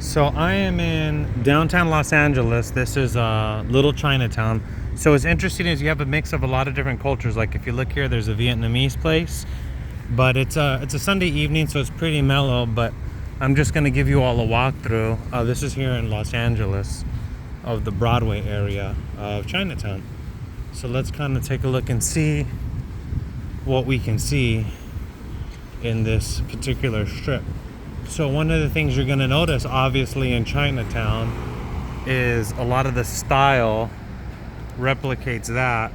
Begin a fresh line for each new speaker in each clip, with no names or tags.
So I am in downtown Los Angeles. This is Little Chinatown. So what's interesting is you have a mix of a lot of different cultures. Like if you look here, there's a Vietnamese place, but it's a Sunday evening, so it's pretty mellow. But I'm just gonna give you all a walkthrough. This is here in Los Angeles, of the Broadway area of Chinatown. So let's kind of take a look and see what we can see in this particular strip. So one of the things you're going to notice obviously in Chinatown is a lot of the style replicates that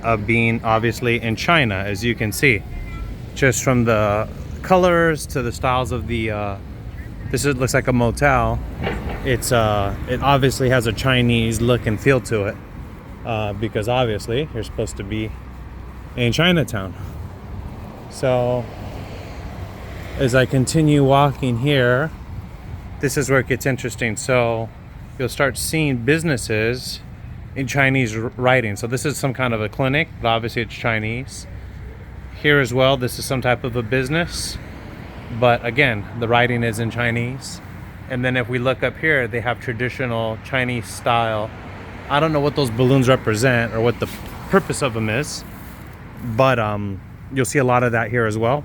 of being obviously in China, as you can see, just from the colors to the styles of the looks like a motel. It obviously has a Chinese look and feel to it, because obviously you're supposed to be in Chinatown. So as I continue walking here, this is where it gets interesting. So you'll start seeing businesses in Chinese writing. So this is some kind of a clinic, but obviously it's Chinese. Here as well, this is some type of a business, but again, the writing is in Chinese. And then if we look up here, they have traditional Chinese style. I don't know what those balloons represent or what the purpose of them is, but you'll see a lot of that here as well.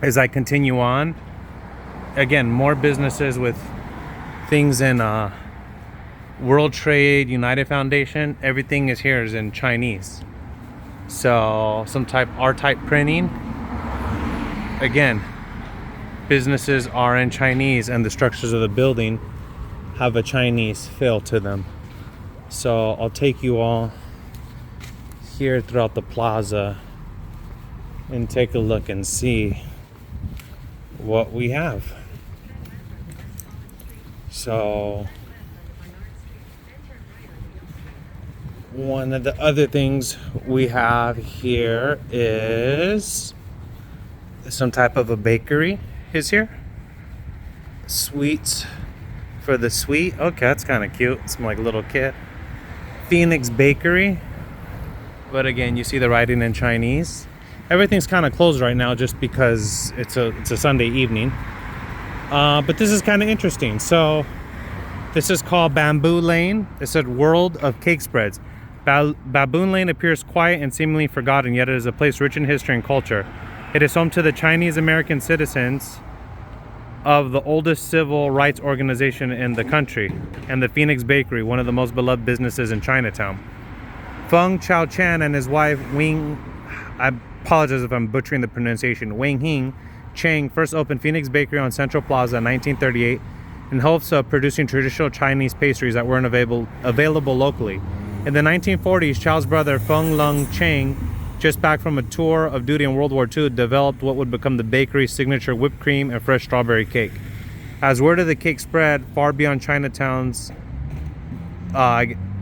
As I continue on, again, more businesses with things in World Trade, United Foundation. Everything is here is in Chinese. So some type R-type printing. Again, businesses are in Chinese, and the structures of the building have a Chinese feel to them. So I'll take you all here throughout the plaza and take a look and see what we have. So one of the other things we have here is some type of a bakery is here. Sweets for the sweet. Okay, that's kind of cute. It's like a little kid. Phoenix Bakery. But again, you see the writing in Chinese. Everything's kind of closed right now just because it's a Sunday evening. But this is kind of interesting. So this is called Bamboo Lane. It said World of Cake Spreads. Baboon Lane appears quiet and seemingly forgotten, yet it is a place rich in history and culture. It is home to the Chinese American citizens of the oldest civil rights organization in the country, and the Phoenix Bakery, one of the most beloved businesses in Chinatown. Feng Chao Chan and his wife Wing, I apologize if I'm butchering the pronunciation, Wang Hing Chang first opened Phoenix Bakery on Central Plaza in 1938 in hopes of producing traditional Chinese pastries that weren't available locally. In the 1940s, Chao's brother Feng Lung Chang, just back from a tour of duty in World War II, developed what would become the bakery's signature whipped cream and fresh strawberry cake. As word of the cake spread far beyond Chinatown's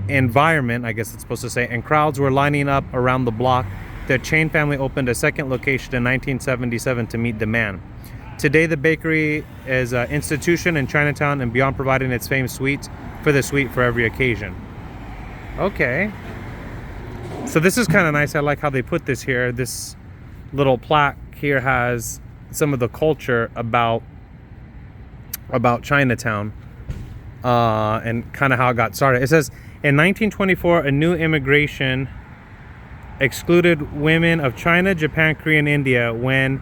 environment, I guess it's supposed to say, and crowds were lining up around the block, the Chang family opened a second location in 1977 to meet demand. Today, the bakery is an institution in Chinatown and beyond, providing its famed sweets for the sweet for every occasion. Okay. So this is kind of nice. I like how they put this here. This little plaque here has some of the culture about Chinatown and kind of how it got started. It says, in 1924, a new immigration excluded women of China, Japan, Korea, and India when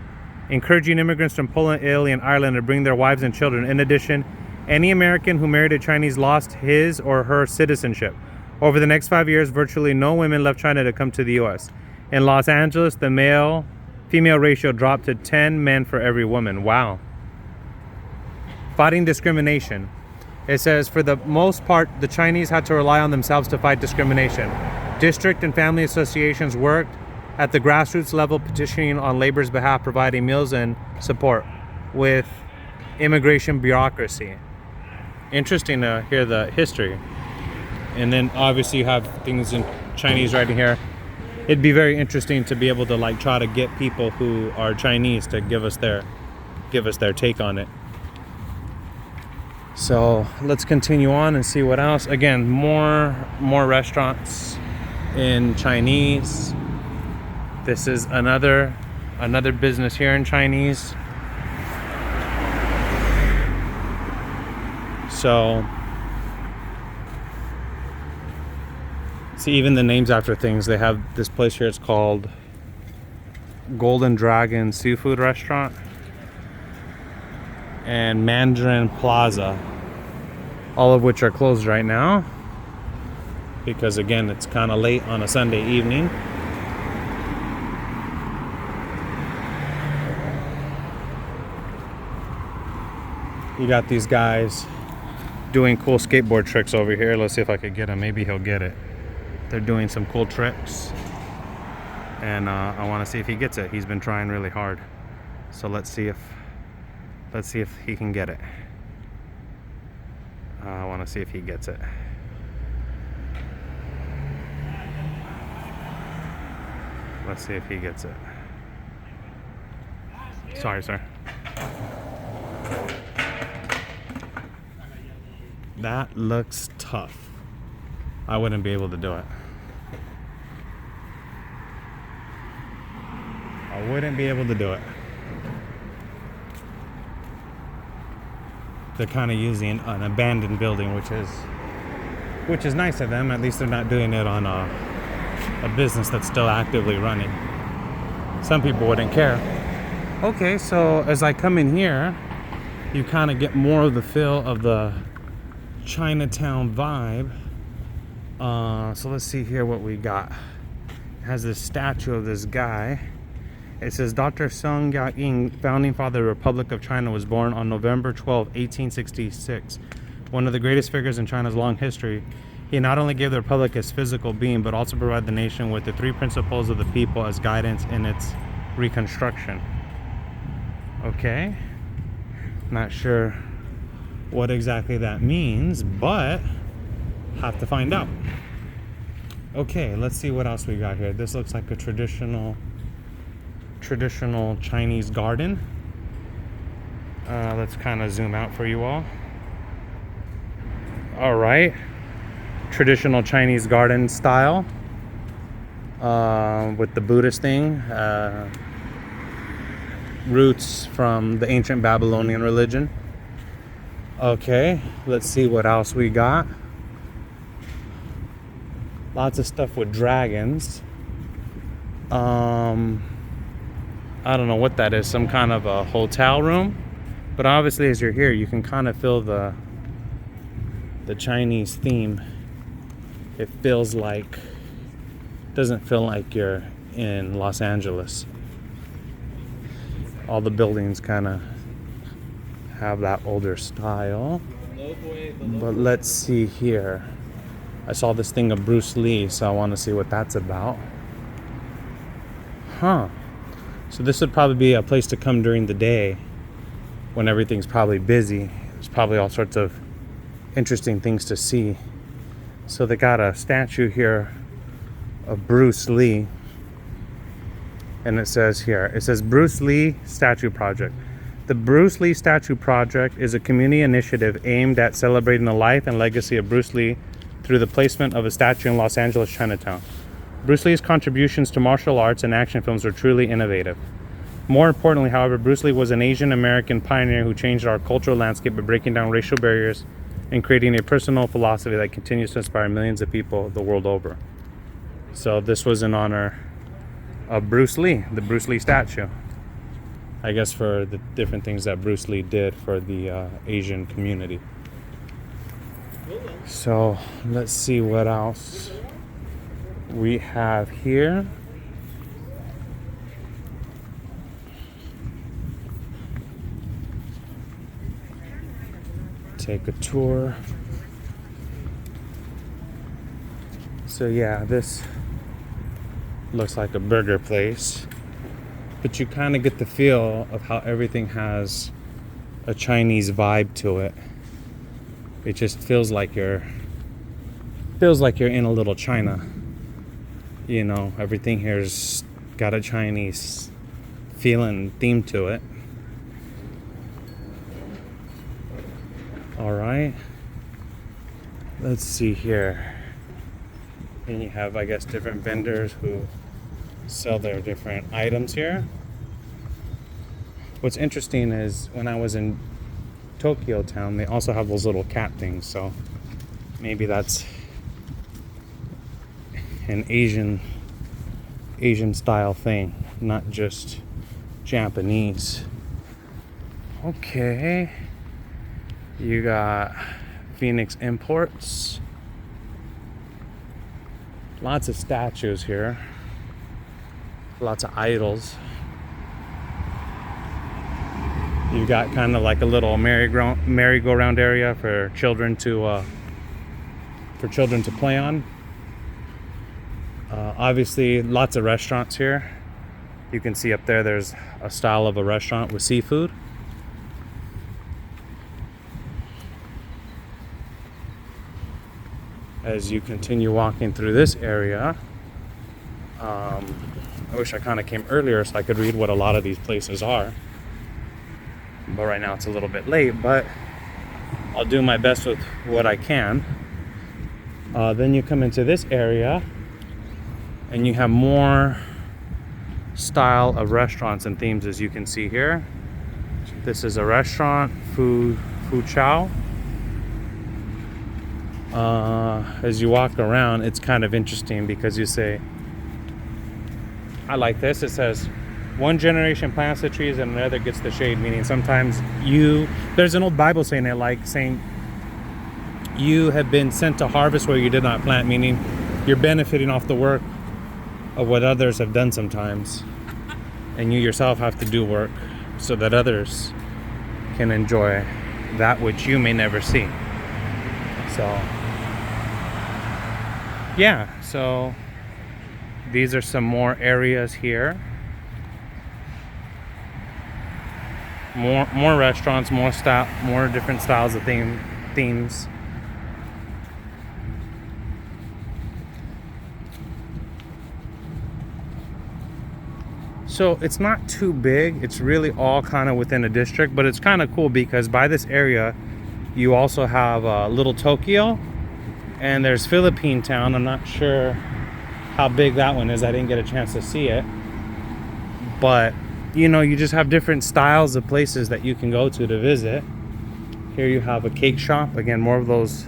encouraging immigrants from Poland, Italy, and Ireland to bring their wives and children. In addition, any American who married a Chinese lost his or her citizenship. Over the next 5 years, virtually no women left China to come to the U.S. In Los Angeles, the male-female ratio dropped to 10 men for every woman. Wow. Fighting discrimination. It says, for the most part, the Chinese had to rely on themselves to fight discrimination. District and family associations worked at the grassroots level, petitioning on labor's behalf, providing meals and support with immigration bureaucracy. Interesting to hear the history. And then obviously you have things in Chinese writing here. It'd be very interesting to be able to like try to get people who are Chinese to give us their take on it. So let's continue on and see what else. Again, more restaurants in Chinese. This is another business here in Chinese. So see, even the names after things. They have this place here, it's called Golden Dragon Seafood Restaurant and Mandarin Plaza, all of which are closed right now because again it's kind of late on a Sunday evening. You got these guys doing cool skateboard tricks over here. Let's see if I could get him. Maybe he'll get it. They're doing some cool tricks, and I want to see if he gets it. He's been trying really hard, so let's see if he can get it. I want to see if he gets it. Let's see if he gets it. Sorry, sir. That looks tough. I wouldn't be able to do it. I wouldn't be able to do it. They're kind of using an abandoned building, which is nice of them. At least they're not doing it on a business that's still actively running. Some people wouldn't care. Okay, so as I come in here, you kind of get more of the feel of the Chinatown vibe. So let's see here what we got. It has this statue of this guy. It says Dr. Sung Yat-ing, founding father of the Republic of China, was born on November 12, 1866. One of the greatest figures in China's long history. He not only gave the Republic his physical being, but also provided the nation with the three principles of the people as guidance in its reconstruction. Okay. Not sure what exactly that means, but have to find out. Okay, let's see what else we got here. This looks like a traditional Chinese garden. Let's kind of zoom out for you all. All right, traditional Chinese garden style with the Buddhist thing, roots from the ancient Babylonian religion. Okay, let's see what else we got. Lots of stuff with dragons. I don't know what that is, some kind of a hotel room. But obviously as you're here, you can kind of feel the Chinese theme. It feels like, doesn't feel like you're in Los Angeles. All the buildings kind of have that older style. But let's see here. I saw this thing of Bruce Lee, so I want to see what that's about. Huh. So this would probably be a place to come during the day when everything's probably busy. There's probably all sorts of interesting things to see. So they got a statue here of Bruce Lee. And it says Bruce Lee Statue Project. The Bruce Lee Statue Project is a community initiative aimed at celebrating the life and legacy of Bruce Lee through the placement of a statue in Los Angeles Chinatown. Bruce Lee's contributions to martial arts and action films were truly innovative. More importantly, however, Bruce Lee was an Asian American pioneer who changed our cultural landscape by breaking down racial barriers and creating a personal philosophy that continues to inspire millions of people the world over. So this was in honor of Bruce Lee, the Bruce Lee statue. I guess for the different things that Bruce Lee did for the Asian community. So let's see what else we have here. Take a tour. So yeah, this looks like a burger place, but you kind of get the feel of how everything has a Chinese vibe to it. It just feels like you're in a little China. You know, everything here's got a Chinese feeling, theme to it. All right, let's see here. And you have, I guess, different vendors who sell their different items here. What's interesting is when I was in Tokyo Town, they also have those little cat things. So maybe that's an Asian style thing, not just Japanese. Okay, you got Phoenix Imports. Lots of statues here. Lots of idols. You got kind of like a little merry-go-round area for children to play on. Obviously, lots of restaurants here. You can see up there, there's a style of a restaurant with seafood. As you continue walking through this area, I wish I kind of came earlier so I could read what a lot of these places are. But right now it's a little bit late, but I'll do my best with what I can. Then you come into this area and you have more style of restaurants and themes, as you can see here. This is a restaurant, Fu Chao. As you walk around, it's kind of interesting because you say, I like this. It says, one generation plants the trees and another gets the shade, meaning sometimes there's an old Bible saying it, like saying you have been sent to harvest where you did not plant, meaning you're benefiting off the work of what others have done sometimes. And you yourself have to do work so that others can enjoy that which you may never see. So, yeah, so these are some more areas here. More restaurants, more different styles of themes. So it's not too big. It's really all kind of within a district, but it's kind of cool because by this area, you also have Little Tokyo, and there's Philippine Town. I'm not sure how big that one is. I didn't get a chance to see it, but you know, you just have different styles of places that you can go to visit. Here you have a cake shop. Again, more of those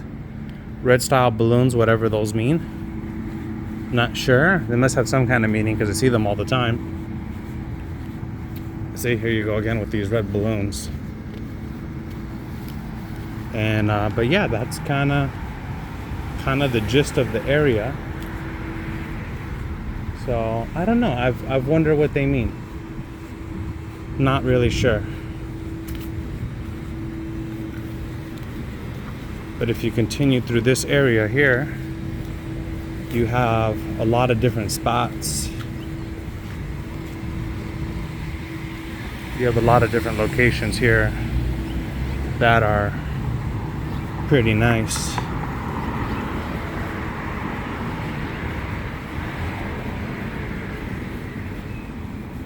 red style balloons, whatever those mean. Not sure. They must have some kind of meaning because I see them all the time. See, here you go again with these red balloons. And but yeah, that's kind of the gist of the area. So I don't know. I've wondered what they mean. Not really sure. But if you continue through this area here, you have a lot of different spots. You have a lot of different locations here that are pretty nice.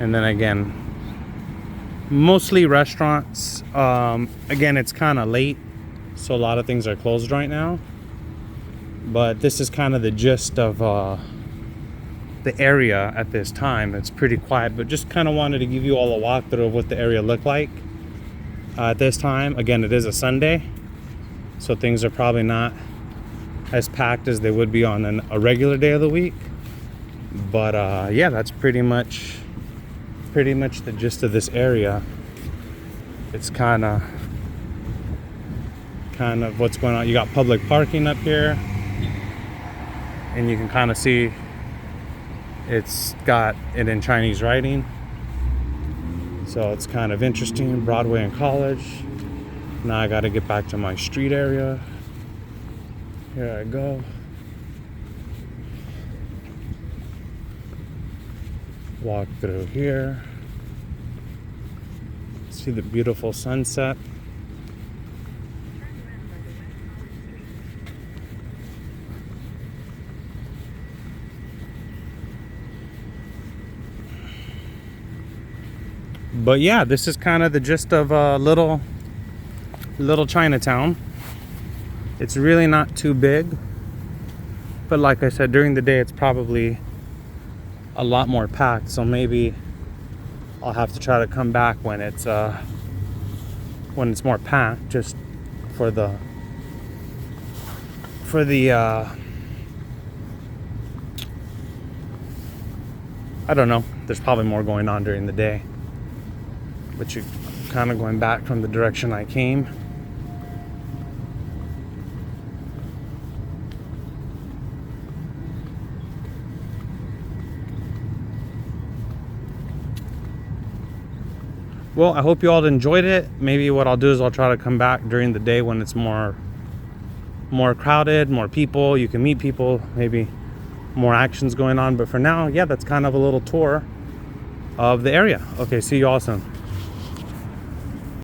And then again, mostly restaurants. Again, it's kind of late, so a lot of things are closed right now. But this is kind of the gist of the area at this time. It's pretty quiet, but just kind of wanted to give you all a walkthrough of what the area looked like at this time. Again, it is a Sunday, so things are probably not as packed as they would be on a regular day of the week. But yeah, that's pretty much the gist of this area. It's kind of what's going on. You got public parking up here, and you can kind of see it's got it in Chinese writing, so it's kind of interesting. Broadway and College. Now I got to get back to my street area. Here I go. Walk through here. See the beautiful sunset. But yeah, this is kind of the gist of little Chinatown. It's really not too big, but like I said, during the day it's probably a lot more packed, so maybe I'll have to try to come back when it's when it's more packed, just for the I don't know, there's probably more going on during the day, but you're kind of going back from the direction I came. Well, I hope you all enjoyed it. Maybe what I'll do is I'll try to come back during the day when it's more crowded, more people, you can meet people, maybe more actions going on. But for now, yeah, that's kind of a little tour of the area. Okay, see you all soon.